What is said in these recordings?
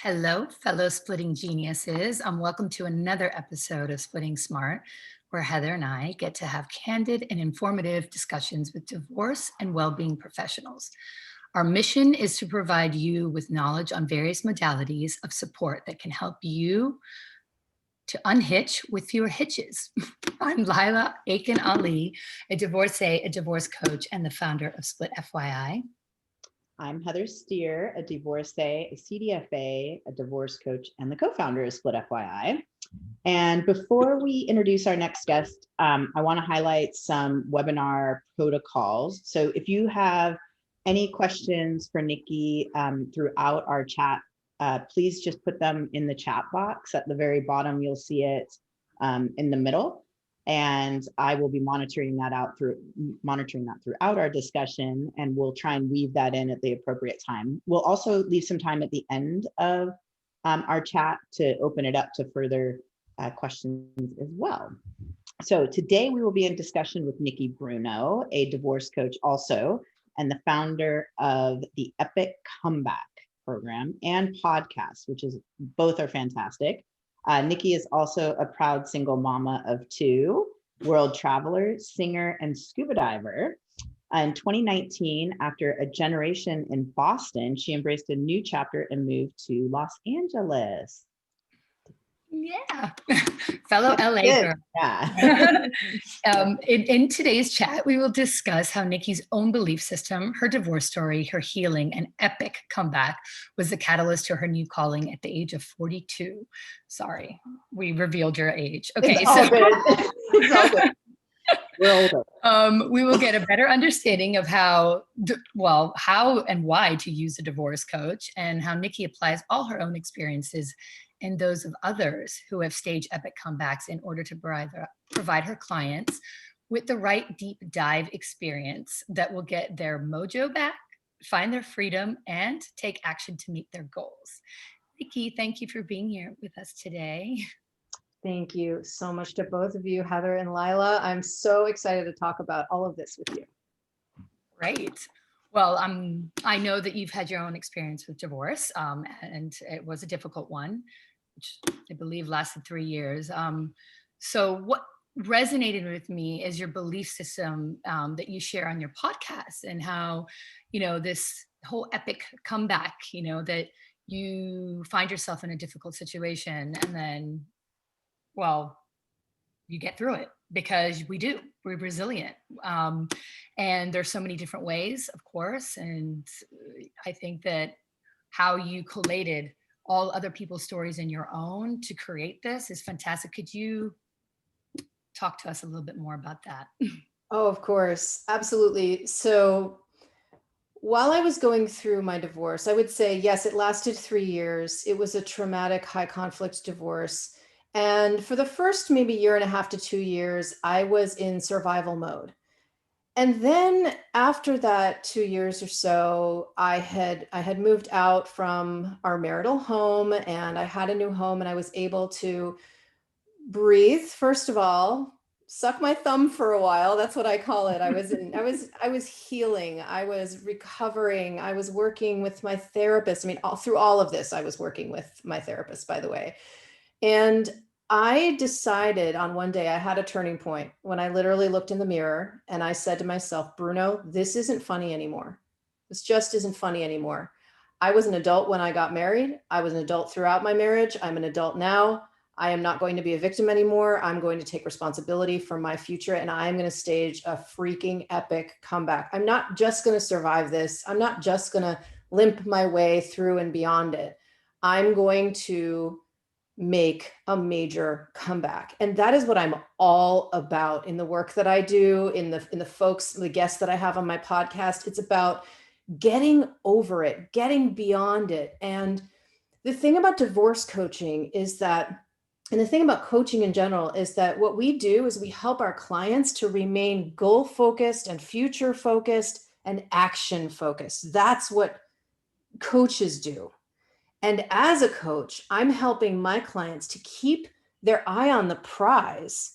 Hello, fellow splitting geniuses. Welcome to another episode of Splitting Smart, where Heather and I get to have candid and informative discussions with divorce and well-being professionals. Our mission is to provide you with knowledge on various modalities of support that can help you to unhitch with fewer hitches. I'm Lila Aiken Ali, a divorcee, a divorce coach, and the founder of Split FYI. I'm Heather Steer, a divorcee, a CDFA, a divorce coach, and the co-founder of Split FYI. And before we introduce our next guest, I want to highlight some webinar protocols. So if you have any questions for Nikki throughout our chat, please just put them in the chat box at the very bottom. You'll see it in the middle. And I will be monitoring that throughout our discussion, and we'll try and weave that in at the appropriate time. We'll also leave some time at the end of our chat to open it up to further questions as well. So today we will be in discussion with Nikki Bruno, a divorce coach also, and the founder of the Epic Comeback program and podcast, both are fantastic. Nikki is also a proud single mama of two, world traveler, singer, and scuba diver. In 2019, after a generation in Boston, she embraced a new chapter and moved to Los Angeles. Yeah, fellow LA girl. Yeah. In today's chat, we will discuss how Nikki's own belief system, her divorce story, her healing, and epic comeback was the catalyst to her new calling at the age of 42. Sorry, we revealed your age. Okay, it's all good. It's all good. We're older. We will get a better understanding of how and why to use a divorce coach, and how Nikki applies all her own experiences and those of others who have staged epic comebacks in order to provide her clients with the right deep dive experience that will get their mojo back, find their freedom, and take action to meet their goals. Nikki, thank you for being here with us today. Thank you so much to both of you, Heather and Lila. I'm so excited to talk about all of this with you. Great. Well, I know that you've had your own experience with divorce, and it was a difficult one, which I believe lasted 3 years. So what resonated with me is your belief system that you share on your podcast, and how, this whole epic comeback, that you find yourself in a difficult situation and then, you get through it, because we're resilient. And there's so many different ways, of course. And I think that how you collated all other people's stories in your own to create this is fantastic. Could you talk to us a little bit more about that? Oh, of course. Absolutely. So while I was going through my divorce, I would say, yes, it lasted 3 years. It was a traumatic, high conflict divorce. And for the first maybe 1.5 to 2 years, I was in survival mode. And then after that 2 years or so, I had moved out from our marital home, and I had a new home, and I was able to breathe, first of all, suck my thumb for a while. That's what I call it. I was healing. I was recovering. I was working with my therapist. I mean, through all of this, I was working with my therapist, by the way. And I decided on one day, I had a turning point when I literally looked in the mirror and I said to myself, Bruno, this isn't funny anymore. This just isn't funny anymore. I was an adult when I got married. I was an adult throughout my marriage. I'm an adult now. I am not going to be a victim anymore. I'm going to take responsibility for my future, and I'm going to stage a freaking epic comeback. I'm not just going to survive this. I'm not just going to limp my way through and beyond it. I'm going to make a major comeback. And that is what I'm all about in the work that I do, in the guests that I have on my podcast. It's about getting over it, getting beyond it. And the thing about divorce coaching is that, and the thing about coaching in general is that what we do is we help our clients to remain goal focused and future focused and action focused. That's what coaches do. And as a coach, I'm helping my clients to keep their eye on the prize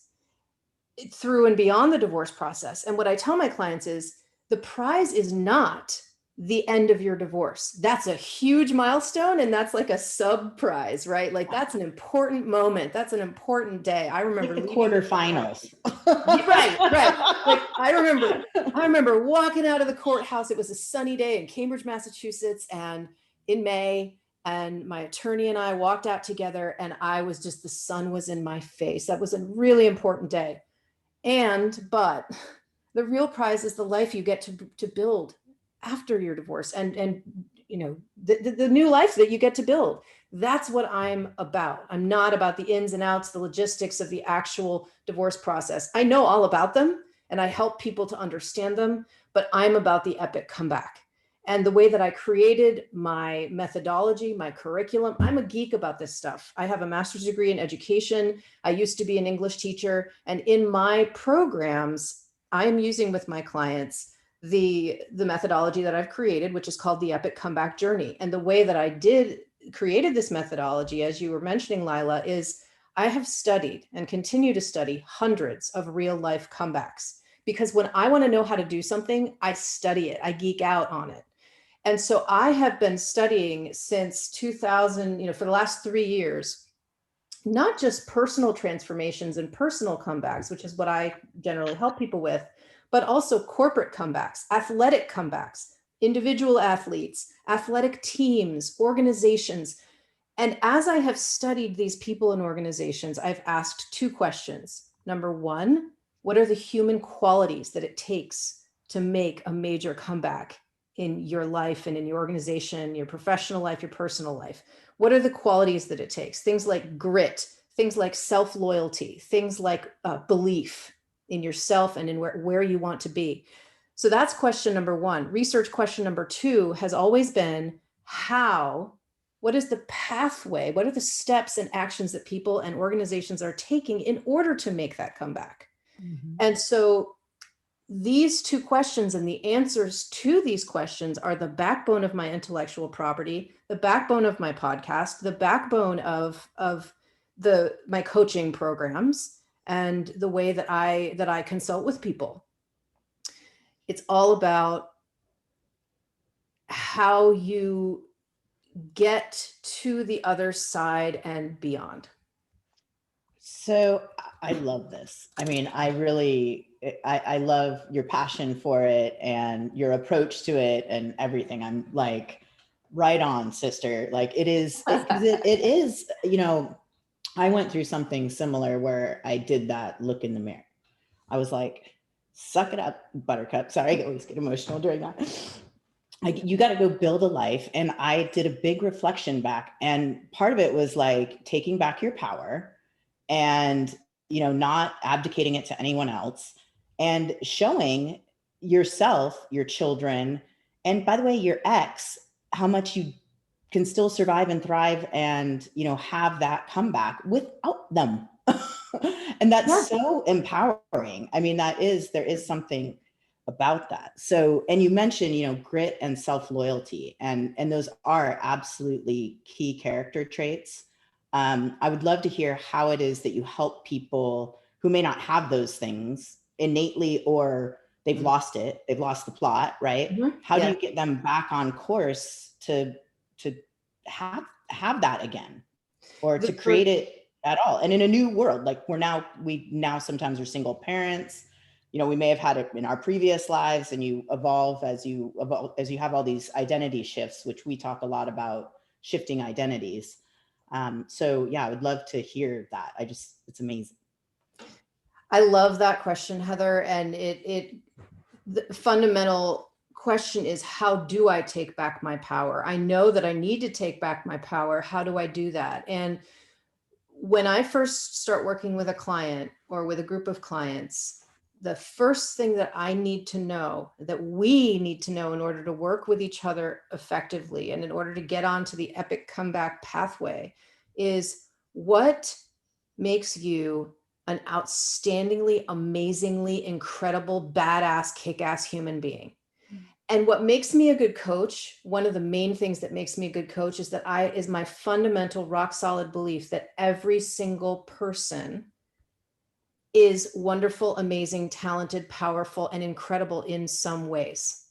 through and beyond the divorce process. And what I tell my clients is the prize is not the end of your divorce. That's a huge milestone, and that's like a sub prize, right? Like that's an important moment. That's an important day. I remember Like the leaving the quarterfinals. right, right. Like I remember walking out of the courthouse. It was a sunny day in Cambridge, Massachusetts, and in May, and my attorney and I walked out together, and I was just, the sun was in my face. That was a really important day. But the real prize is the life you get to build after your divorce, and you know, the new life that you get to build. That's what I'm about. I'm not about the ins and outs, the logistics of the actual divorce process. I know all about them and I help people to understand them, but I'm about the epic comeback. And the way that I created my methodology, my curriculum, I'm a geek about this stuff. I have a master's degree in education. I used to be an English teacher. And in my programs, I'm using with my clients the methodology that I've created, which is called the Epic Comeback Journey. And the way that I created this methodology, as you were mentioning, Lila, is I have studied and continue to study hundreds of real life comebacks, because when I want to know how to do something, I study it, I geek out on it. And so I have been studying since 2000, for the last 3 years, not just personal transformations and personal comebacks, which is what I generally help people with, but also corporate comebacks, athletic comebacks, individual athletes, athletic teams, organizations. And as I have studied these people and organizations, I've asked two questions. Number one, what are the human qualities that it takes to make a major comeback in your life and in your organization, your professional life, your personal life? What are the qualities that it takes? Things like grit, things like self-loyalty, things like belief in yourself and in where you want to be. So that's question number one. Research question number two has always been what is the pathway? What are the steps and actions that people and organizations are taking in order to make that comeback? Mm-hmm. And so these two questions and the answers to these questions are the backbone of my intellectual property, the backbone of my podcast, the backbone of my coaching programs, and the way that I consult with people. It's all about how you get to the other side and beyond. So I love this. I mean, I love your passion for it and your approach to it and everything. I'm like, right on, sister. Like it is, it is, I went through something similar where I did that look in the mirror. I was like, suck it up, buttercup. Sorry, I always get emotional during that. You got to go build a life. And I did a big reflection back. And part of it was like taking back your power and, not abdicating it to anyone else, and showing yourself, your children, and by the way, your ex, how much you can still survive and thrive and, have that comeback without them. And that's so empowering. I mean, there is something about that. So, and you mentioned, grit and self-loyalty, and those are absolutely key character traits. I would love to hear how it is that you help people who may not have those things innately, or they've lost it, they've lost the plot, right? Mm-hmm. How do you get them back on course to have that again, or to create it at all? And in a new world, like we now sometimes are single parents, we may have had it in our previous lives, and you evolve as you have all these identity shifts, which we talk a lot about, shifting identities. So yeah, I would love to hear that. It's amazing. I love that question, Heather. And the fundamental question is, how do I take back my power? I know that I need to take back my power. How do I do that? And when I first start working with a client or with a group of clients, the first thing that I need to know, that we need to know in order to work with each other effectively and in order to get onto the epic comeback pathway, is what makes you an outstandingly, amazingly, incredible, badass, kick-ass human being. And what makes me a good coach, one of the main things that makes me a good coach is my fundamental rock solid belief that every single person is wonderful, amazing, talented, powerful, and incredible in some ways.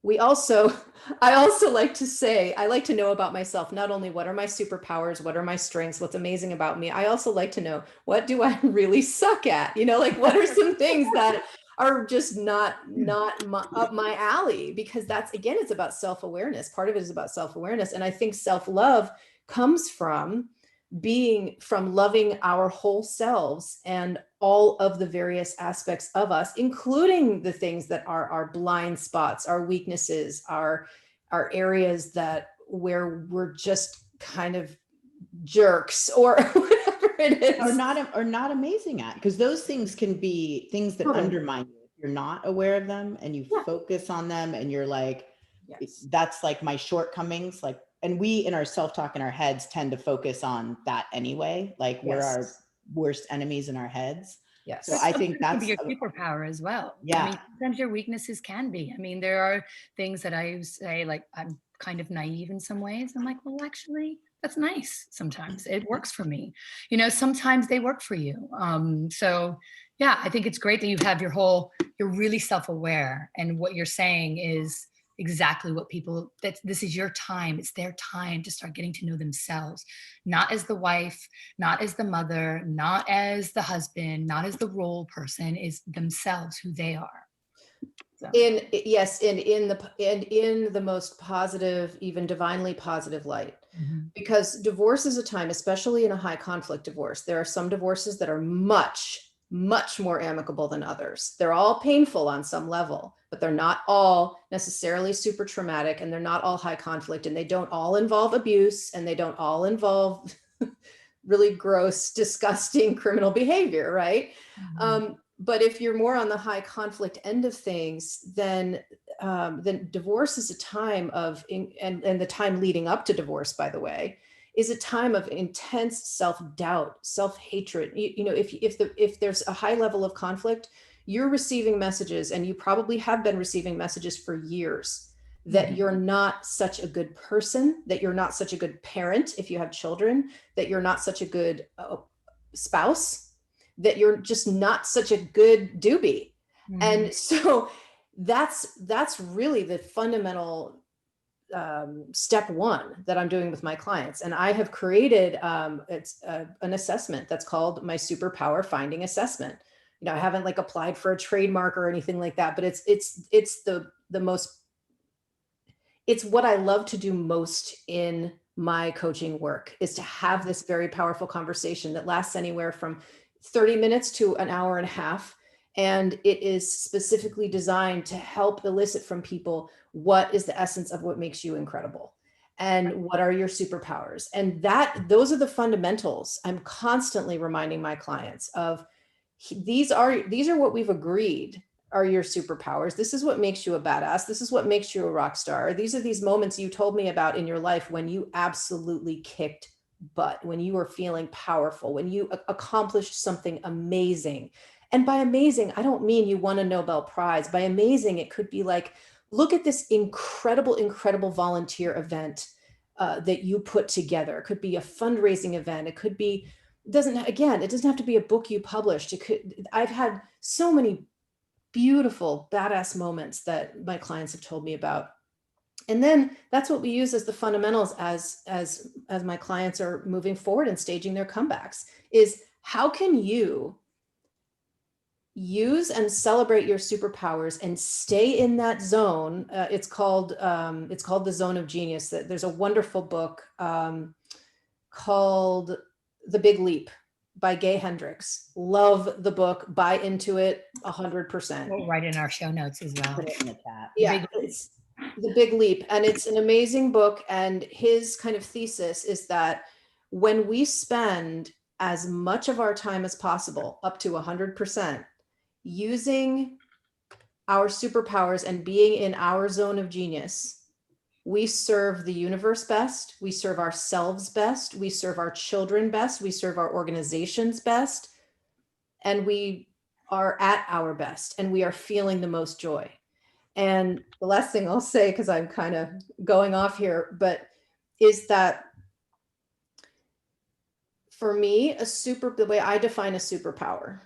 I also like to say, I like to know about myself, not only what are my superpowers, what are my strengths, what's amazing about me. I also like to know, what do I really suck at? Like, what are some things that are just not up my alley? Because that's, again, it's about self-awareness. Part of it is about self-awareness. And I think self-love comes from loving our whole selves and all of the various aspects of us, including the things that are our blind spots, our weaknesses, our areas where we're just kind of jerks or whatever it is. Or not amazing at, because those things can be things that undermine you. If you're not aware of them and you focus on them and you're like, that's like my shortcomings, like, and we in our self-talk in our heads tend to focus on that anyway, like we're our worst enemies in our heads. Yes. So I think That that's can be your superpower as well. Yeah. I mean, sometimes your weaknesses can be. I mean, there are things that I say, like, I'm kind of naive in some ways. I'm like, well, actually, that's nice. Sometimes it works for me. Sometimes they work for you. So yeah, I think it's great that you have you're really self-aware, and what you're saying is exactly what this is your time. It's their time to start getting to know themselves, not as the wife, not as the mother, not as the husband, not as the role person, is themselves, who they are. So. In the most positive, even divinely positive light. Mm-hmm. Because divorce is a time, especially in a high conflict divorce, there are some divorces that are much more amicable than others. They're all painful on some level, but they're not all necessarily super traumatic, and they're not all high conflict, and they don't all involve abuse, and they don't all involve really gross, disgusting criminal behavior, right? Mm-hmm. But if you're more on the high conflict end of things, then divorce is a time of, and the time leading up to divorce, by the way, is a time of intense self-doubt, self-hatred. If there's a high level of conflict, you're receiving messages, and you probably have been receiving messages for years, that you're not such a good person, that you're not such a good parent if you have children, that you're not such a good spouse, that you're just not such a good doobie. Mm-hmm. And so that's really the fundamental step one that I'm doing with my clients. And I have created an assessment that's called my Superpower Finding Assessment. I haven't like applied for a trademark or anything like that, but it's what I love to do most in my coaching work, is to have this very powerful conversation that lasts anywhere from 30 minutes to an hour and a half. And it is specifically designed to help elicit from people, what is the essence of what makes you incredible? And what are your superpowers? And those are the fundamentals. I'm constantly reminding my clients of, these are what we've agreed are your superpowers. This is what makes you a badass. This is what makes you a rock star. These are these moments you told me about in your life when you absolutely kicked butt, when you were feeling powerful, when you accomplished something amazing. And by amazing, I don't mean you won a Nobel Prize. By amazing, it could be like, look at this incredible volunteer event that you put together. It could be a fundraising event. It could be, it doesn't have to be a book you published. I've had so many beautiful, badass moments that my clients have told me about. And then that's what we use as the fundamentals as my clients are moving forward and staging their comebacks, is how can you use and celebrate your superpowers and stay in that zone. It's called the Zone of Genius. There's a wonderful book called The Big Leap by Gay Hendricks. Love the book. Buy into it 100%. We'll write in our show notes as well. Put it in the chat. Yeah, it's The Big Leap, and it's an amazing book. And his kind of thesis is that when we spend as much of our time as possible, up to 100%, using our superpowers and being in our zone of genius, we serve the universe best, we serve ourselves best, we serve our children best, we serve our organizations best, and we are at our best, and we are feeling the most joy. And the last thing I'll say, because I'm kind of going off here, but is that for me, the way I define a superpower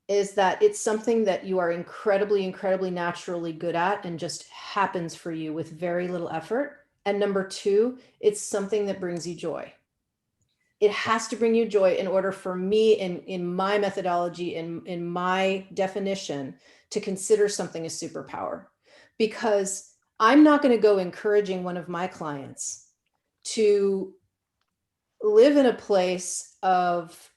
is that it's something that you are incredibly, incredibly naturally good at and just happens for you with very little effort. And number two, it's something that brings you joy. It has to bring you joy in order for me in my methodology, in my definition, to consider something a superpower. Because I'm not going to go encouraging one of my clients to live in a place of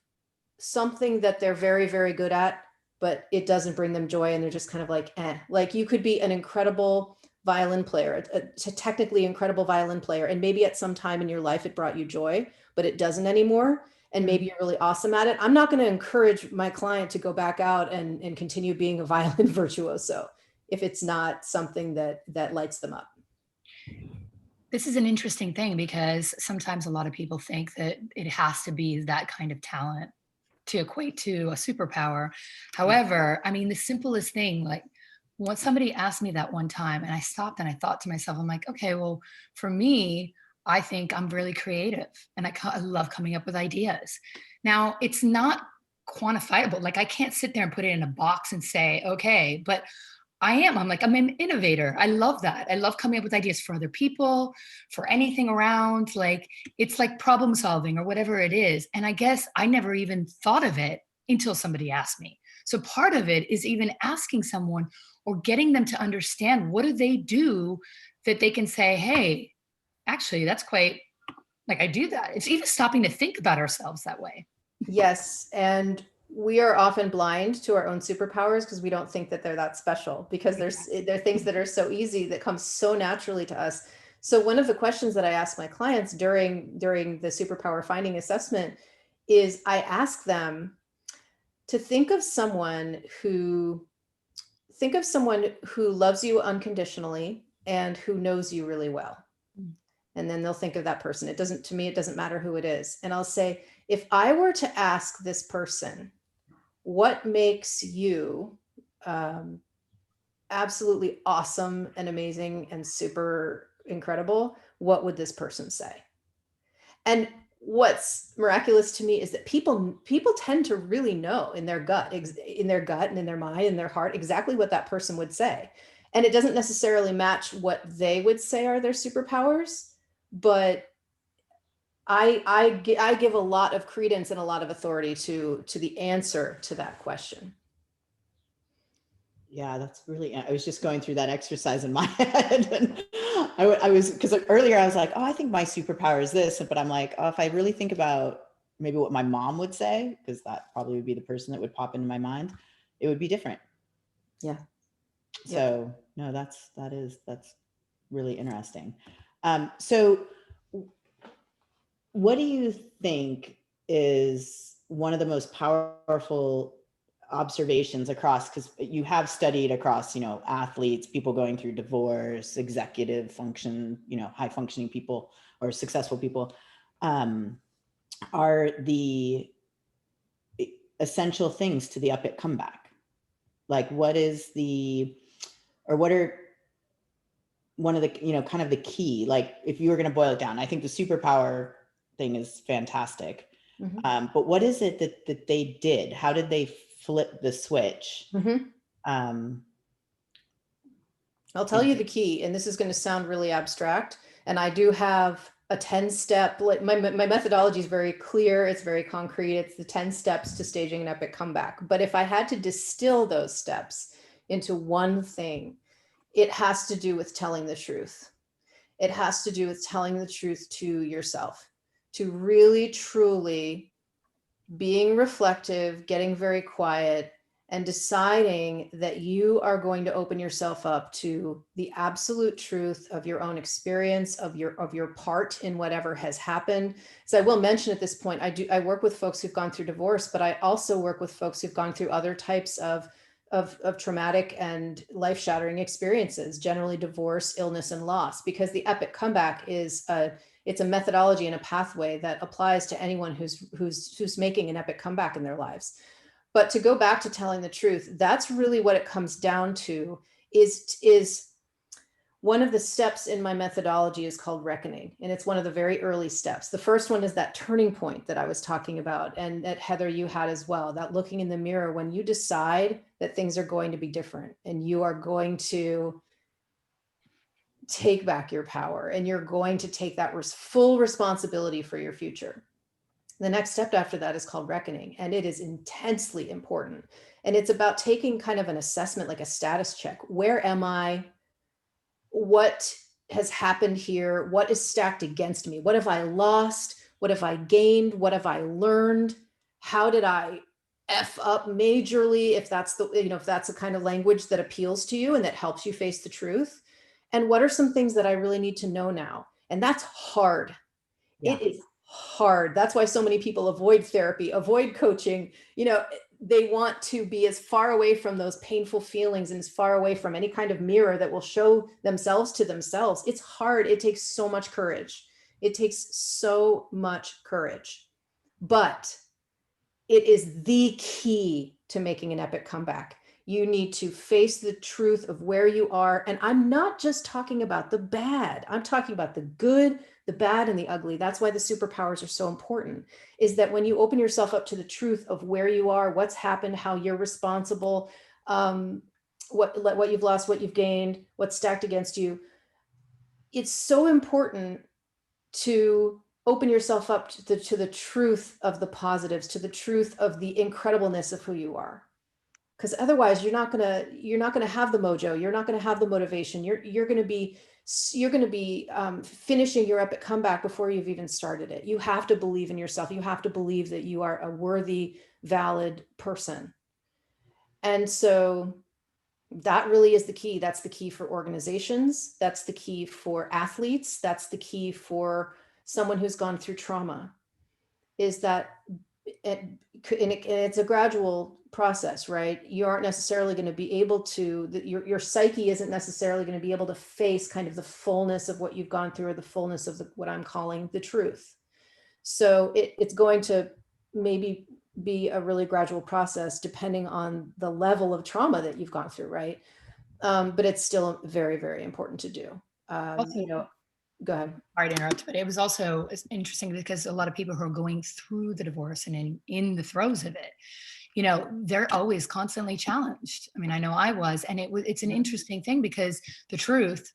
something that they're very, very good at, but it doesn't bring them joy. And they're just kind of like, eh. Like you could be an incredible violin player, a technically incredible violin player. And maybe at some time in your life, it brought you joy, but it doesn't anymore. And maybe you're really awesome at it. I'm not going to encourage my client to go back out and continue being a violin virtuoso if it's not something that lights them up. This is an interesting thing because sometimes a lot of people think that it has to be that kind of talent to equate to a superpower. However, I mean, the simplest thing, like when somebody asked me that one time and I stopped and I thought to myself, I'm like, okay, well, for me, I think I'm really creative and I love coming up with ideas. Now, it's not quantifiable. Like I can't sit there and put it in a box and say, okay, but I'm an innovator. I love that. I love coming up with ideas for other people, for anything around. Like it's like problem solving or whatever it is. And I guess I never even thought of it until somebody asked me. So part of it is even asking someone or getting them to understand what do they do that they can say, hey, actually, that's quite like I do that. It's even stopping to think about ourselves that way. Yes. And we are often blind to our own superpowers because we don't think that they're that special because they're things that are so easy that come so naturally to us. So one of the questions that I ask my clients during the superpower finding assessment is I ask them to think of someone who loves you unconditionally and who knows you really well. And then they'll think of that person. It doesn't matter who it is. And I'll say, if I were to ask this person, what makes you absolutely awesome and amazing and super incredible, what would this person say? And what's miraculous to me is that people tend to really know in their gut and in their mind and their heart exactly what that person would say. And it doesn't necessarily match what they would say are their superpowers, but I give a lot of credence and a lot of authority to the answer to that question. Yeah, that's really, I was just going through that exercise in my head. And I was, because earlier I was like, oh, I think my superpower is this. But I'm like, oh, if I really think about maybe what my mom would say, because that probably would be the person that would pop into my mind, it would be different. Yeah. So no, that's really interesting. So what do you think is one of the most powerful observations across, because you have studied across, athletes, people going through divorce, executive function, high functioning people or successful people, are the essential things to the epic comeback? Like what are one of the, kind of the key, like if you were going to boil it down, I think the superpower thing is fantastic. Mm-hmm. But what is it that they did? How did they flip the switch? Mm-hmm. I'll tell you the key, and this is going to sound really abstract. And I do have a 10-step, like my methodology is very clear. It's very concrete. It's the 10 steps to staging an epic comeback. But if I had to distill those steps into one thing, it has to do with telling the truth. It has to do with telling the truth to yourself, to really, truly being reflective, getting very quiet, and deciding that you are going to open yourself up to the absolute truth of your own experience, of your part in whatever has happened. So I will mention at this point, I work with folks who've gone through divorce, but I also work with folks who've gone through other types of traumatic and life-shattering experiences, generally divorce, illness, and loss, because the epic comeback it's a methodology and a pathway that applies to anyone who's making an epic comeback in their lives. But to go back to telling the truth, that's really what it comes down to is one of the steps in my methodology is called reckoning, and it's one of the very early steps. The first one is that turning point that I was talking about, and that Heather, you had as well, that looking in the mirror when you decide that things are going to be different and you are going to take back your power and you're going to take that full responsibility for your future. The next step after that is called reckoning, and it is intensely important. And it's about taking kind of an assessment, like a status check. Where am I? What has happened here? What is stacked against me? What have I lost? What have I gained? What have I learned? How did I F up majorly? If that's the, if that's the kind of language that appeals to you and that helps you face the truth. And what are some things that I really need to know now? And that's hard. Yeah. It is hard. That's why so many people avoid therapy, avoid coaching. They want to be as far away from those painful feelings and as far away from any kind of mirror that will show themselves to themselves. It's hard. It takes so much courage. It takes so much courage. But it is the key to making an epic comeback. You need to face the truth of where you are. And I'm not just talking about the bad. I'm talking about the good, the bad, and the ugly. That's why the superpowers are so important, is that when you open yourself up to the truth of where you are, what's happened, how you're responsible, what you've lost, what you've gained, what's stacked against you, it's so important to open yourself up to the truth of the positives, to the truth of the incredibleness of who you are. Because otherwise you're not gonna have the mojo, you're not gonna have the motivation, you're gonna be finishing your epic comeback before you've even started it. You have to believe in yourself. You have to believe that you are a worthy, valid person. And so that really is the key. That's the key for organizations. That's the key for athletes. That's the key for someone who's gone through trauma, is that it's a gradual process, right? You aren't necessarily going to be able to, your psyche isn't necessarily going to be able to face kind of the fullness of what you've gone through, or the fullness of what I'm calling the truth. So it's going to maybe be a really gradual process depending on the level of trauma that you've gone through, right? But it's still very, very important to do. Go ahead. Sorry to interrupt, but it was also interesting because a lot of people who are going through the divorce and in the throes of it, they're always constantly challenged. I mean, I know I was, and it's an interesting thing because the truth,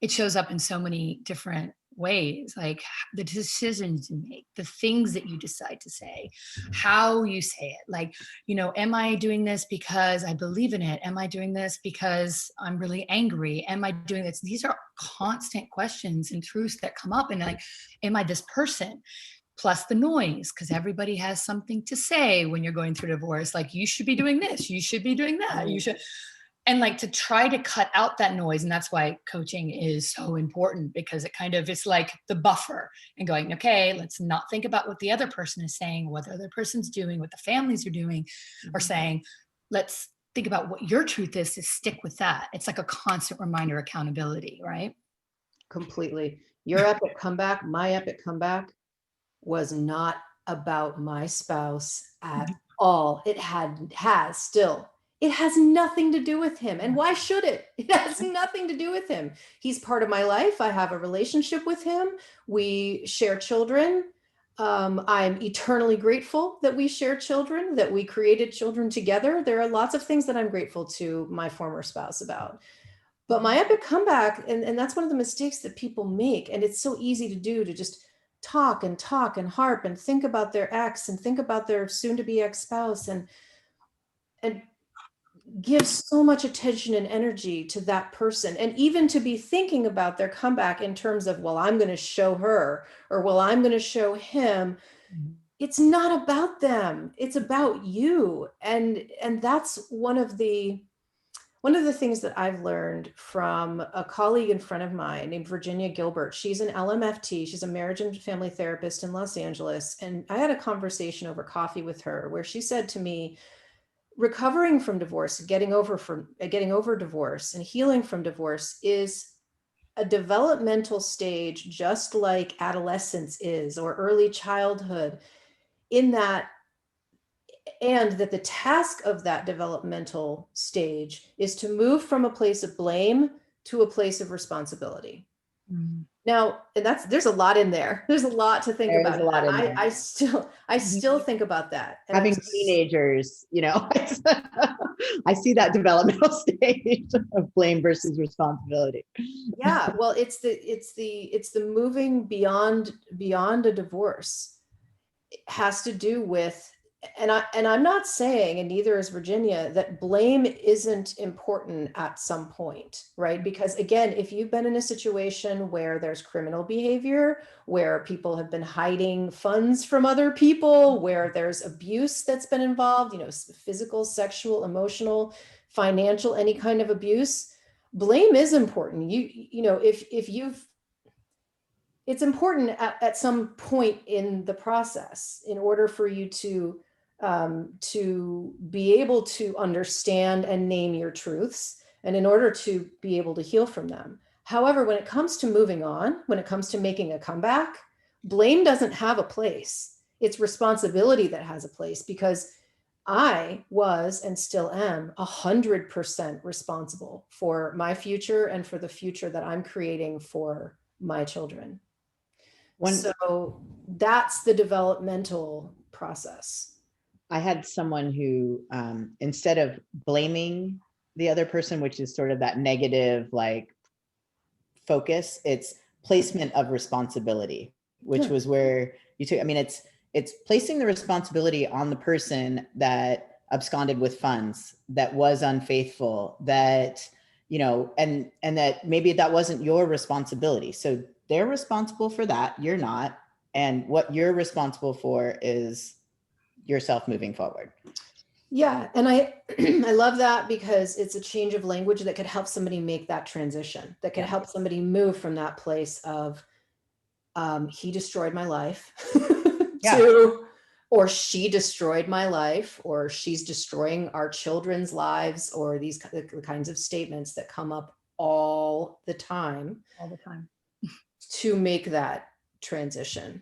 it shows up in so many different ways, like the decisions you make, the things that you decide to say, how you say it. Like, am I doing this because I believe in it? Am I doing this because I'm really angry? Am I doing this? These are constant questions and truths that come up. And like, am I this person? Plus the noise, because everybody has something to say when you're going through divorce. Like, you should be doing this, you should be doing that, you should. And like, to try to cut out that noise. And that's why coaching is so important, because it's like the buffer and going, okay, let's not think about what the other person is saying, what the other person's doing, what the families are doing or saying. Let's think about what your truth is, to stick with that. It's like a constant reminder, accountability, right? Completely. Your epic comeback, my epic comeback, was not about my spouse at all. It has nothing to do with him. And why should it? It has nothing to do with him. He's part of my life. I have a relationship with him. We share children. I'm eternally grateful that we share children, that we created children together. There are lots of things that I'm grateful to my former spouse about. But my epic comeback, and that's one of the mistakes that people make. And it's so easy to do, to just talk and harp and think about their ex and think about their soon-to-be ex-spouse and give so much attention and energy to that person, and even to be thinking about their comeback in terms of, well, I'm going to show her, or well, I'm going to show him. It's not about them, it's about you. And that's one of the things that I've learned from a colleague in front of mine named Virginia Gilbert. She's an LMFT. She's a marriage and family therapist in Los Angeles. And I had a conversation over coffee with her where she said to me, recovering from divorce, getting over divorce and healing from divorce is a developmental stage, just like adolescence is, or early childhood, and that the task of that developmental stage is to move from a place of blame to a place of responsibility. Mm. Now, and there's a lot in there. There's a lot to think There about. is a lot in there. I still think about that. And Having teenagers, I see that developmental stage of blame versus responsibility. Yeah, well, it's the moving beyond a divorce. It has to do with, and I'm not saying, and neither is Virginia, that blame isn't important at some point, right? Because again, if you've been in a situation where there's criminal behavior, where people have been hiding funds from other people, where there's abuse that's been involved, physical, sexual, emotional, financial, any kind of abuse, blame is important. If you've, it's important at some point in the process in order for you to be able to understand and name your truths, and in order to be able to heal from them. However, when it comes to moving on, when it comes to making a comeback, blame doesn't have a place. It's responsibility that has a place, because I was and still am 100% responsible for my future and for the future that I'm creating for my children. So that's the developmental process. I had someone who, instead of blaming the other person, which is sort of that negative, like, focus, it's placement of responsibility, which was where you took, it's placing the responsibility on the person that absconded with funds, that was unfaithful, that, and that maybe that wasn't your responsibility. So they're responsible for that. You're not. And what you're responsible for is yourself moving forward. Yeah. And I love that, because it's a change of language that could help somebody make that transition, that could help somebody move from that place of, he destroyed my life to, or she destroyed my life, or she's destroying our children's lives, or these kinds of statements that come up all the time, to make that transition.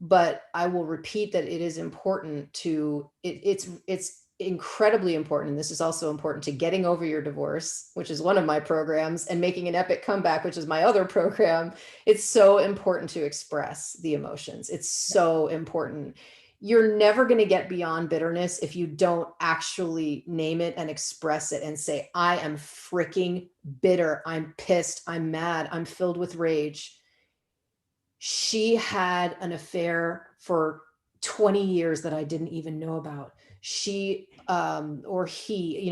But I will repeat that it is important to, it's incredibly important. And this is also important to getting over your divorce, which is one of my programs, and making an epic comeback, which is my other program. It's so important to express the emotions. It's so important. You're never going to get beyond bitterness if you don't actually name it and express it and say, I am freaking bitter. I'm pissed. I'm mad. I'm filled with rage. She had an affair for 20 years that I didn't even know about. She, or he,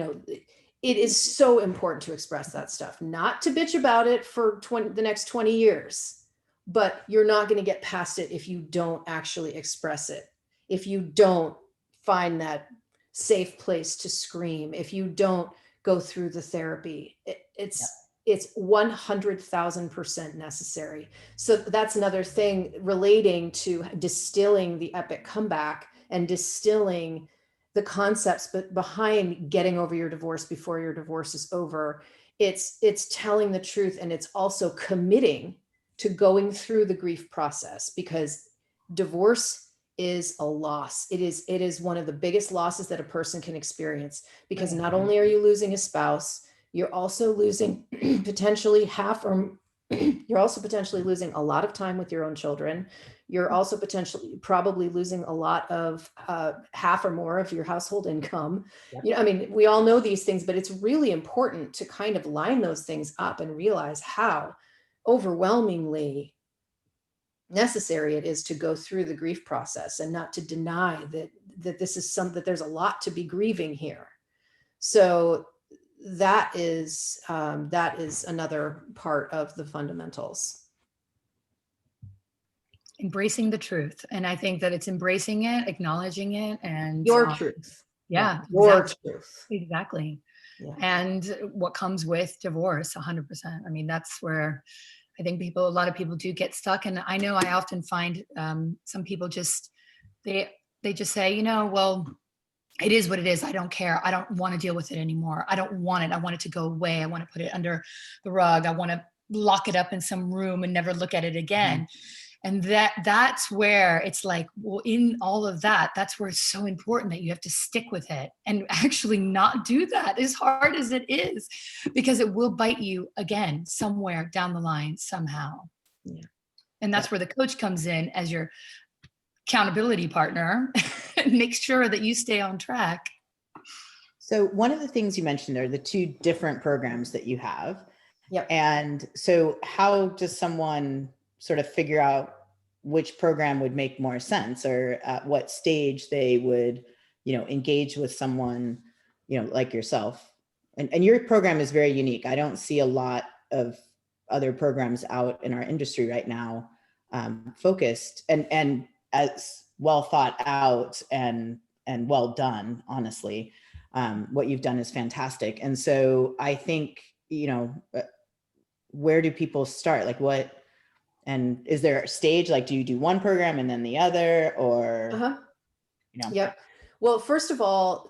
it is so important to express that stuff, not to bitch about it for the next 20 years, but you're not going to get past it if you don't actually express it. If you don't find that safe place to scream, if you don't go through the therapy, it's 100,000% necessary. So that's another thing relating to distilling the epic comeback and distilling the concepts behind getting over your divorce before your divorce is over. It's telling the truth, and it's also committing to going through the grief process, because divorce is a loss. It is one of the biggest losses that a person can experience, because not only are you losing a spouse, you're also losing potentially you're also potentially losing a lot of time with your own children. You're also probably losing a lot of half or more of your household income. We all know these things, but it's really important to kind of line those things up and realize how overwhelmingly necessary it is to go through the grief process, and not to deny that this is that there's a lot to be grieving here. So that is another part of the fundamentals. Embracing the truth. And I think that it's embracing it, acknowledging it, and your truth. Yeah, your exactly. truth. Exactly. Yeah. And what comes with divorce, 100%. I mean, that's where I think a lot of people do get stuck. And I know I often find some people they just say, well, it is what it is. I don't care. I don't want to deal with it anymore. I don't want it. I want it to go away. I want to put it under the rug. I want to lock it up in some room and never look at it again. And that's where it's like, well, in all of that, that's where it's so important that you have to stick with it and actually not do that, as hard as it is, because it will bite you again somewhere down the line somehow. Yeah. And that's where the coach comes in as your accountability partner and makes sure that you stay on track. So one of the things you mentioned are the two different programs that you have. Yep. And so how does someone sort of figure out which program would make more sense, or at what stage they would, engage with someone, like yourself? And your program is very unique. I don't see a lot of other programs out in our industry right now, focused and as well thought out and well done, honestly. What you've done is fantastic. And so I think, where do people start? Like what, and is there a stage, like, do you do one program and then the other, or, Yep. Well, first of all,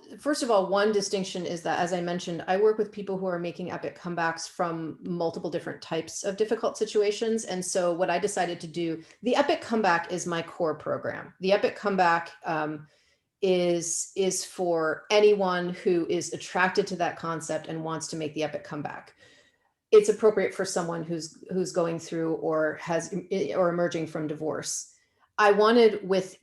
one distinction is that, as I mentioned, I work with people who are making epic comebacks from multiple different types of difficult situations. And so what I decided to do, the epic comeback is my core program. The epic comeback is for anyone who is attracted to that concept and wants to make the epic comeback. It's appropriate for someone who's going through or emerging from divorce. I wanted, with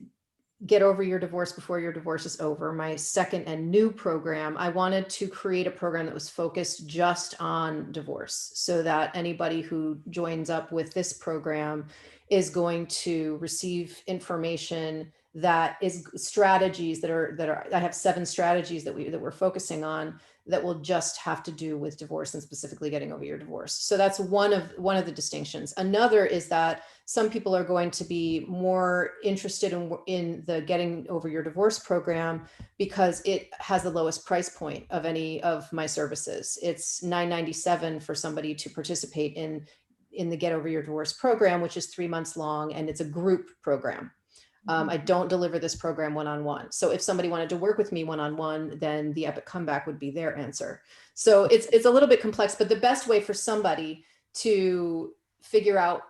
Get Over Your Divorce Before Your Divorce is Over, my second and new program, I wanted to create a program that was focused just on divorce, so that anybody who joins up with this program is going to receive information that is strategies that are I have 7 strategies that we're focusing on that will just have to do with divorce, and specifically getting over your divorce. So that's one of the distinctions. Another is that some people are going to be more interested in the Getting Over Your Divorce program because it has the lowest price point of any of my services. It's $9.97 for somebody to participate in the Get Over Your Divorce program, which is 3 months long, and it's a group program. I don't deliver this program one-on-one. So if somebody wanted to work with me one-on-one, then the epic comeback would be their answer. So it's a little bit complex, but the best way for somebody to figure out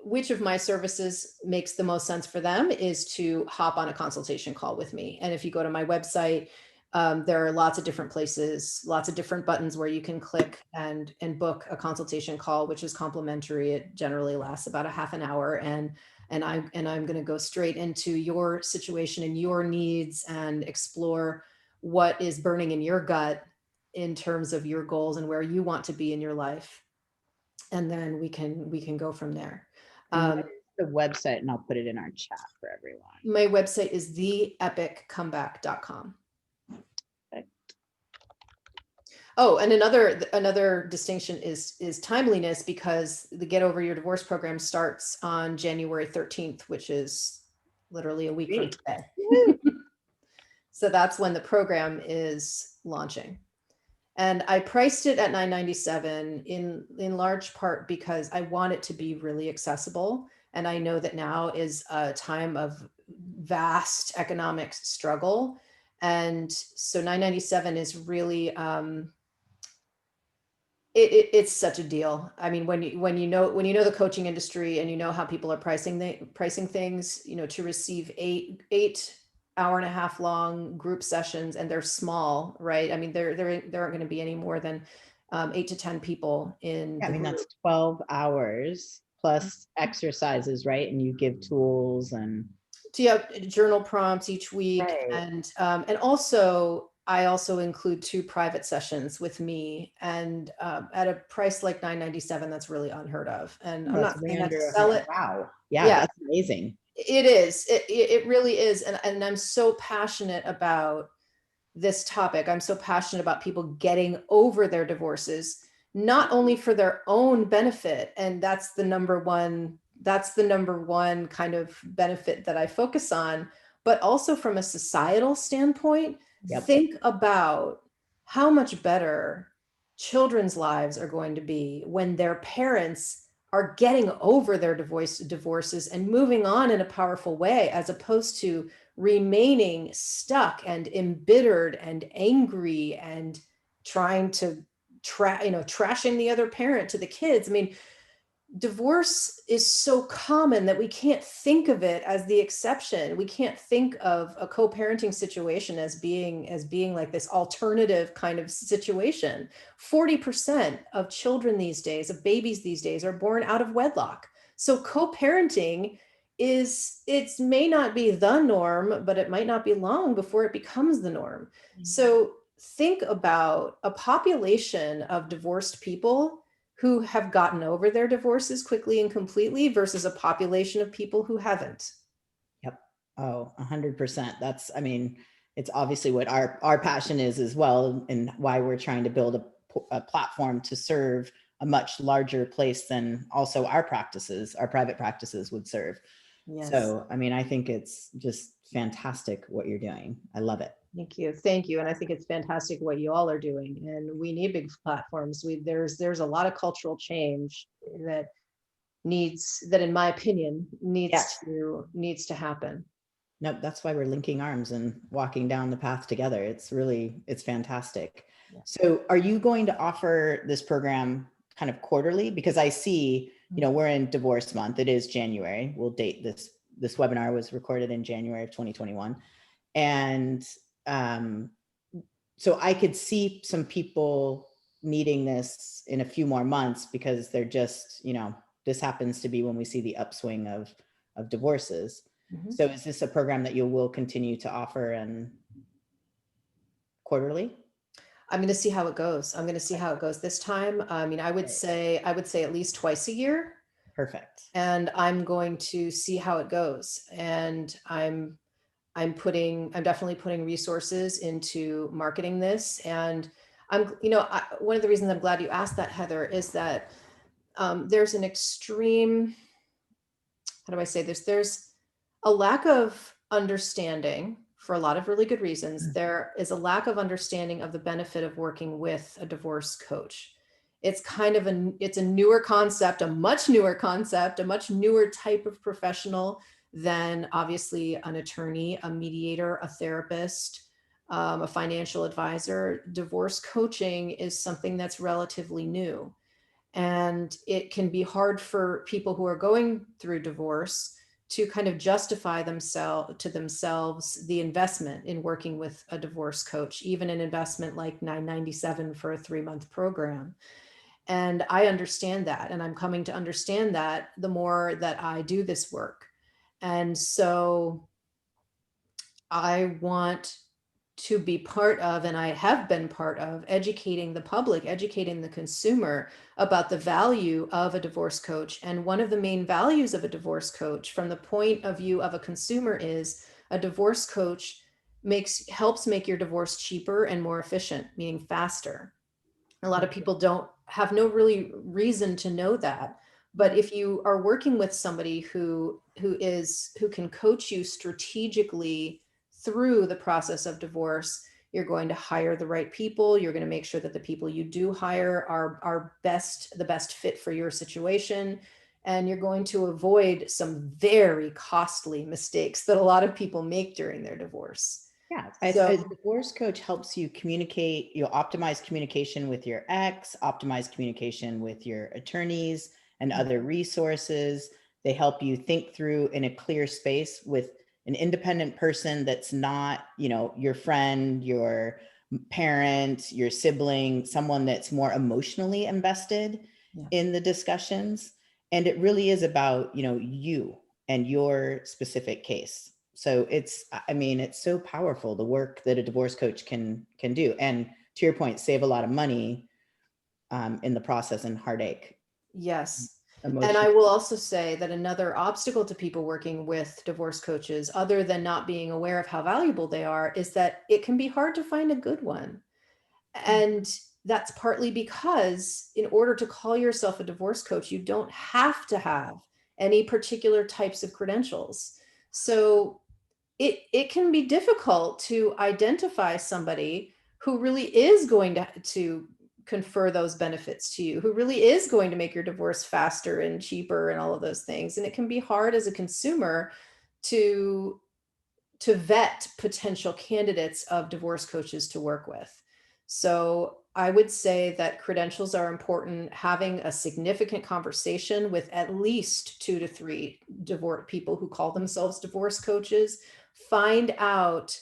which of my services makes the most sense for them is to hop on a consultation call with me. And if you go to my website, there are lots of different places, lots of different buttons where you can click and book a consultation call, which is complimentary. It generally lasts about a half an hour. And I'm going to go straight into your situation and your needs and explore what is burning in your gut in terms of your goals and where you want to be in your life. And then we can go from there. The website, and I'll put it in our chat for everyone. My website is theepiccomeback.com. Oh, and another distinction is timeliness, because the Get Over Your Divorce program starts on January 13th, which is literally a week from today. So that's when the program is launching. And I priced it at $9.97 in large part because I want it to be really accessible. And I know that now is a time of vast economic struggle. And so $9.97 is really, it's such a deal. I mean, when you know the coaching industry and you know how people are pricing things, to receive eight hour-and-a-half long group sessions, and they're small, right? I mean, there aren't going to be any more than 8 to 10 people in. Yeah, I mean, that's 12 hours plus exercises, right? And you give tools and. So you have journal prompts each week, right. And also I also include 2 private sessions with me, and at a price like $9.97, that's really unheard of. And I'm not saying that to sell it. Wow. Yeah, that's amazing. It is. It really is. And I'm so passionate about this topic. I'm so passionate about people getting over their divorces, not only for their own benefit. And that's the number one kind of benefit that I focus on, but also from a societal standpoint. Yep. Think about how much better children's lives are going to be when their parents are getting over their divorces and moving on in a powerful way, as opposed to remaining stuck and embittered and angry and trying to trashing the other parent to the kids. I mean, divorce is so common that we can't think of it as the exception. We can't think of a co-parenting situation as being like this alternative kind of situation. 40% of children these days, of babies these days, are born out of wedlock. So co-parenting it may not be the norm, but it might not be long before it becomes the norm. So think about a population of divorced people who have gotten over their divorces quickly and completely versus a population of people who haven't. Yep. Oh, 100%. That's, I mean, it's obviously what our passion is as well, and why we're trying to build a platform to serve a much larger place than also our private practices would serve. Yes. So, I mean, I think it's just fantastic what you're doing. I love it. Thank you. Thank you. And I think it's fantastic what you all are doing. And we need big platforms. There's a lot of cultural change that in my opinion, needs to happen. Nope, that's why we're linking arms and walking down the path together. It's fantastic. Yeah. So are you going to offer this program kind of quarterly? Because I see, we're in divorce month. It is January. We'll date this webinar was recorded in January of 2021. And so I could see some people needing this in a few more months because they're just, this happens to be when we see the upswing of divorces. Mm-hmm. So is this a program that you will continue to offer and quarterly? I'm going to see how it goes. I'm going to see how it goes this time. I mean, I would say at least twice a year. Perfect. And I'm going to see how it goes. And I'm definitely putting resources into marketing this. And one of the reasons I'm glad you asked that, Heather, is that there's an extreme, how do I say this? There's a lack of understanding for a lot of really good reasons. There is a lack of understanding of the benefit of working with a divorce coach. It's kind of it's a newer concept, a much newer type of professional than obviously an attorney, a mediator, a therapist, a financial advisor. Divorce coaching is something that's relatively new. And it can be hard for people who are going through divorce to kind of justify to themselves the investment in working with a divorce coach, even an investment like $997 for a 3-month program. And I understand that, and I'm coming to understand that the more that I do this work. And so I want to be part of, and I have been part of, educating the public, educating the consumer about the value of a divorce coach. And one of the main values of a divorce coach from the point of view of a consumer is a divorce coach helps make your divorce cheaper and more efficient, meaning faster. A lot of people have no really reason to know that. But if you are working with somebody who can coach you strategically through the process of divorce, you're going to hire the right people. You're going to make sure that the people you do hire are the best fit for your situation. And you're going to avoid some very costly mistakes that a lot of people make during their divorce. Yeah, a divorce coach helps you communicate, optimize communication with your ex, optimize communication with your attorneys and other resources. They help you think through in a clear space with an independent person that's not, your friend, your parent, your sibling, someone that's more emotionally invested in the discussions. And it really is about, you and your specific case. So it's so powerful, the work that a divorce coach can do. And to your point, save a lot of money in the process and heartache. Yes. And I will also say that another obstacle to people working with divorce coaches, other than not being aware of how valuable they are, is that it can be hard to find a good one. And that's partly because in order to call yourself a divorce coach, you don't have to have any particular types of credentials. So it can be difficult to identify somebody who really is going to confer those benefits to you, who really is going to make your divorce faster and cheaper and all of those things. And it can be hard as a consumer to vet potential candidates of divorce coaches to work with. So I would say that credentials are important. Having a significant conversation with at least 2 to 3 divorce people who call themselves divorce coaches. Find out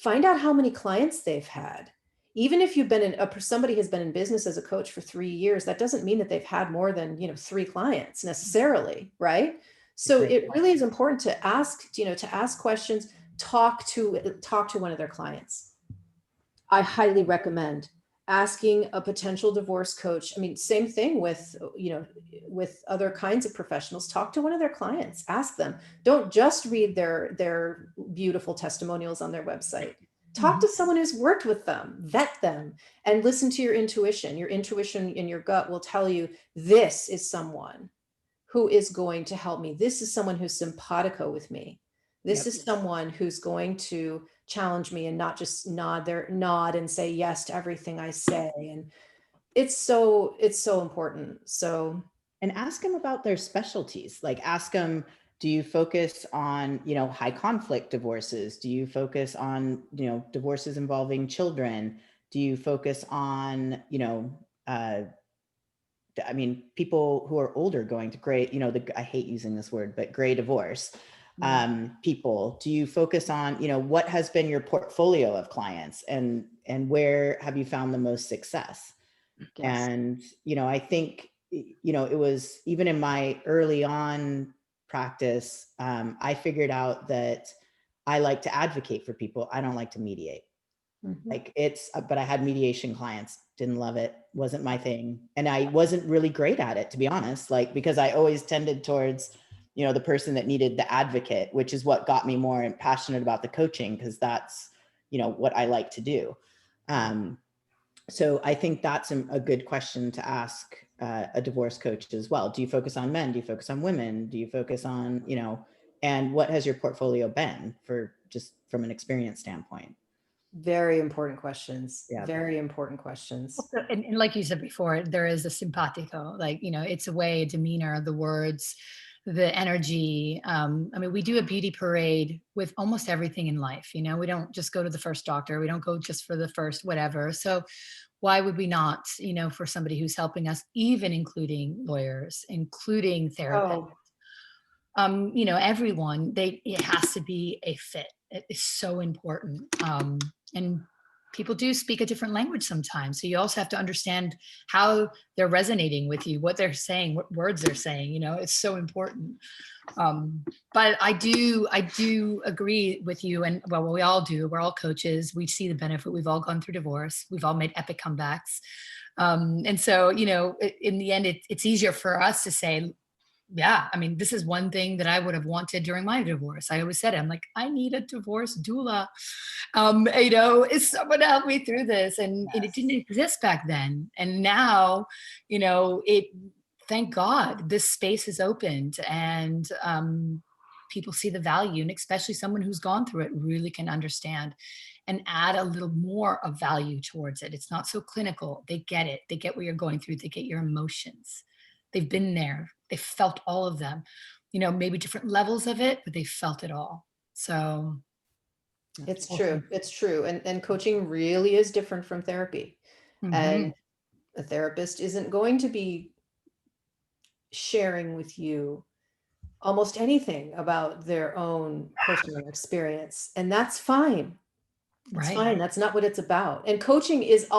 how many clients they've had. Even if you've been somebody has been in business as a coach for 3 years, that doesn't mean that they've had more than 3 clients necessarily, right? So Great. it really is important to ask questions, talk to one of their clients. I highly recommend asking a potential divorce coach. I mean, same thing with, with other kinds of professionals. Talk to one of their clients, ask them. Don't just read their beautiful testimonials on their website. Talk to someone who's worked with them, vet them, and listen to your intuition. Your intuition in your gut will tell you, this is someone who is going to help me. This is someone who's simpatico with me. This is someone who's going to challenge me and not just nod and say yes to everything I say. And it's so important. So, And ask them about their specialties. Like, ask them, do you focus on, high conflict divorces? Do you focus on, divorces involving children? Do you focus on, people who are older going to gray, I hate using this word, but gray divorce people? Do you focus on, what has been your portfolio of clients, and where have you found the most success? yes. And, I think, it was even in my early on practice, I figured out that I like to advocate for people. I don't like to mediate. Like, but I had mediation clients, didn't love it, wasn't my thing. And I wasn't really great at it, to be honest, because I always tended towards, the person that needed the advocate, which is what got me more passionate about the coaching, because that's, what I like to do. So I think that's a good question to ask a divorce coach as well. Do you focus on men? Do you focus on women? Do you focus on, and what has your portfolio been, for just from an experience standpoint? Very important questions. Yeah. Very important questions. And like you said before, there is a simpatico, it's a way, a demeanor, the words, the energy. We do a beauty parade with almost everything in life. We don't just go to the first doctor. We don't go just for the first whatever. So why would we not, for somebody who's helping us, even including lawyers, including therapists, everyone, it has to be a fit. It is so important. And people do speak a different language sometimes. So you also have to understand how they're resonating with you, what they're saying, what words they're saying, it's so important. But I do agree with you. And well, we all do. We're all coaches. We see the benefit. We've all gone through divorce. We've all made epic comebacks. And so, in the end, it's easier for us to say, yeah, this is one thing that I would have wanted during my divorce. I always said, I'm like, I need a divorce doula. Is someone to help me through this? And it didn't exist back then. And now, thank God this space is opened, and people see the value, and especially someone who's gone through it really can understand and add a little more of value towards it. It's not so clinical. They get it. They get what you're going through. They get your emotions. They've been there. They felt all of them, maybe different levels of it, but they felt it all. So it's true. It's true. And coaching really is different from therapy. And a therapist isn't going to be sharing with you almost anything about their own personal experience. And that's fine. It's fine. That's not what it's about. And coaching isn't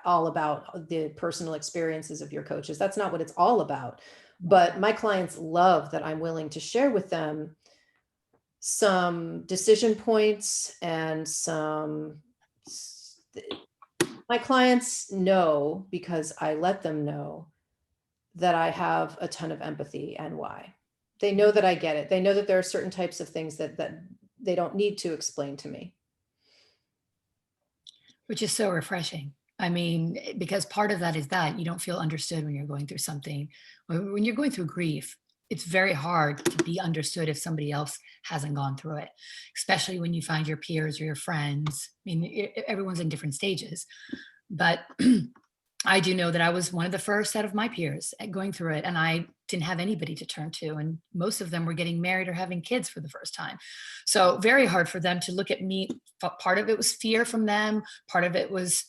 all about the personal experiences of your coaches. That's not what it's all about. But my clients love that I'm willing to share with them some decision points, and my clients know, because I let them know, that I have a ton of empathy and why. They know that I get it. They know that there are certain types of things that they don't need to explain to me. Which is so refreshing. Because part of that is that you don't feel understood when you're going through something. When you're going through grief, it's very hard to be understood if somebody else hasn't gone through it, especially when you find your peers or your friends. Everyone's in different stages, but I do know that I was one of the first out of my peers at going through it. And I didn't have anybody to turn to. And most of them were getting married or having kids for the first time. So very hard for them to look at me. Part of it was fear from them. Part of it was,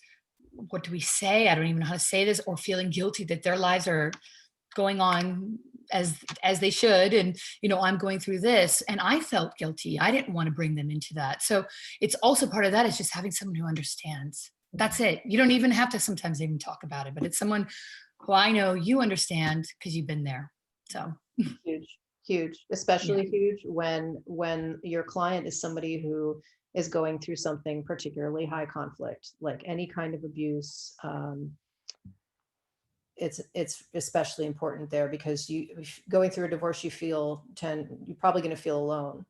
what do we say? I don't even know how to say this, or feeling guilty that their lives are going on as they should. And, I'm going through this, and I felt guilty. I didn't want to bring them into that. So it's also part of that is just having someone who understands. That's it. You don't even have to sometimes even talk about it, but it's someone who I know you understand because you've been there. So Huge, especially huge when your client is somebody who is going through something particularly high conflict, like any kind of abuse. It's especially important there, because going through a divorce, you're probably going to feel alone.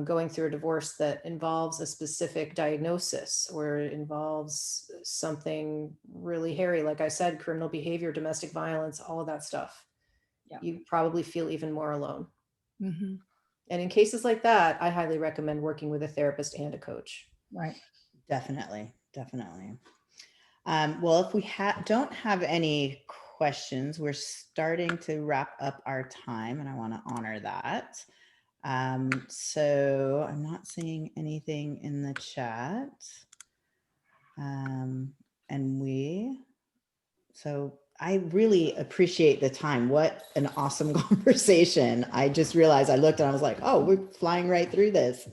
Going through a divorce that involves a specific diagnosis or involves something really hairy, like I said, criminal behavior, domestic violence, all of that stuff, you probably feel even more alone. Mm-hmm. And in cases like that, I highly recommend working with a therapist and a coach. Right. Definitely. Well, if we don't have any questions, we're starting to wrap up our time, and I want to honor that. So I'm not seeing anything in the chat. So I really appreciate the time. What an awesome conversation. I just realized, I looked and I was like, oh, we're flying right through this.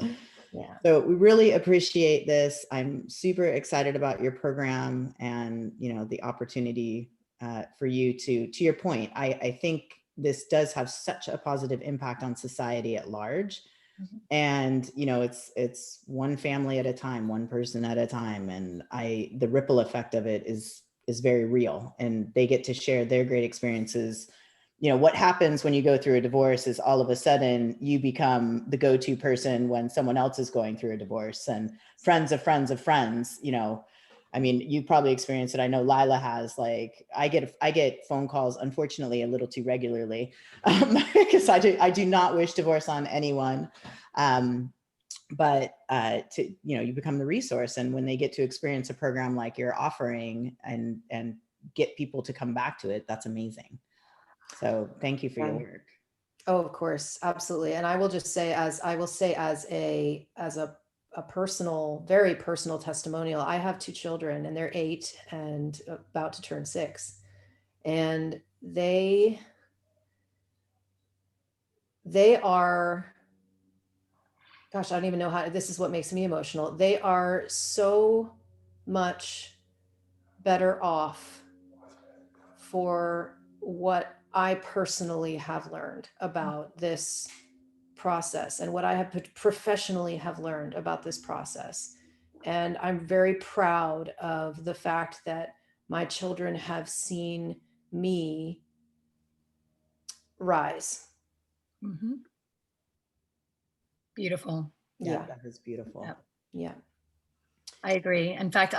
Yeah. So we really appreciate this. I'm super excited about your program and, the opportunity for you to your point. I think this does have such a positive impact on society at large. Mm-hmm. And, it's one family at a time, one person at a time. And the ripple effect of it is very real, and they get to share their great experiences. What happens when you go through a divorce is all of a sudden you become the go-to person when someone else is going through a divorce, and friends of friends of friends, I mean, you probably experienced it. I know Lila has. Like, I get phone calls, unfortunately, a little too regularly, because I do not wish divorce on anyone. But you become the resource, and when they get to experience a program like you're offering and get people to come back to it, that's amazing. So thank you for your work. Oh, of course, absolutely. And I will just say, as a personal, very personal testimonial, I have 2 children, and they're 8 and about to turn 6, and they are, gosh, I don't even know how, this is what makes me emotional. They are so much better off for what I personally have learned about this process and what I have professionally have learned about this process. And I'm very proud of the fact that my children have seen me rise. Mm-hmm. Beautiful. Yeah, that is beautiful. Yeah. I agree. In fact,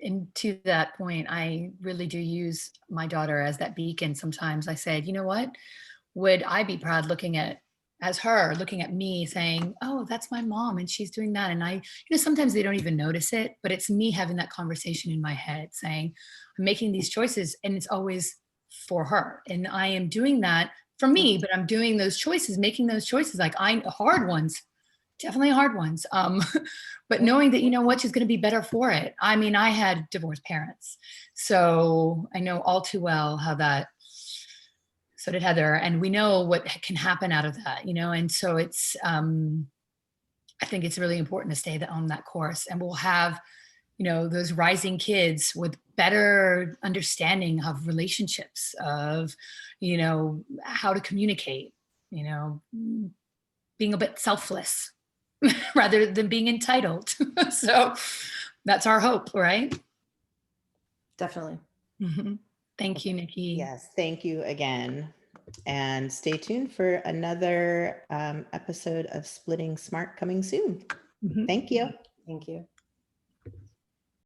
and to that point, I really do use my daughter as that beacon. Sometimes I said, you know what, would I be proud looking at me saying, oh, that's my mom and she's doing that. And sometimes they don't even notice it, but it's me having that conversation in my head saying, I'm making these choices, and it's always for her. And I am doing that for me, but I'm doing those choices, making those choices, like hard ones, definitely hard ones. But knowing that, what, she's going to be better for it. I mean, I had divorced parents, so I know all too well how that, so did Heather. And we know what can happen out of that, and so it's, I think it's really important to stay on that course, and we'll have, those rising kids with better understanding of relationships, of, how to communicate, being a bit selfless rather than being entitled. So that's our hope, right? Definitely. Mm-hmm. Thank you, Nikki. Yes, thank you again. And stay tuned for another episode of Splitting Smart coming soon. Mm-hmm. Thank you. Thank you.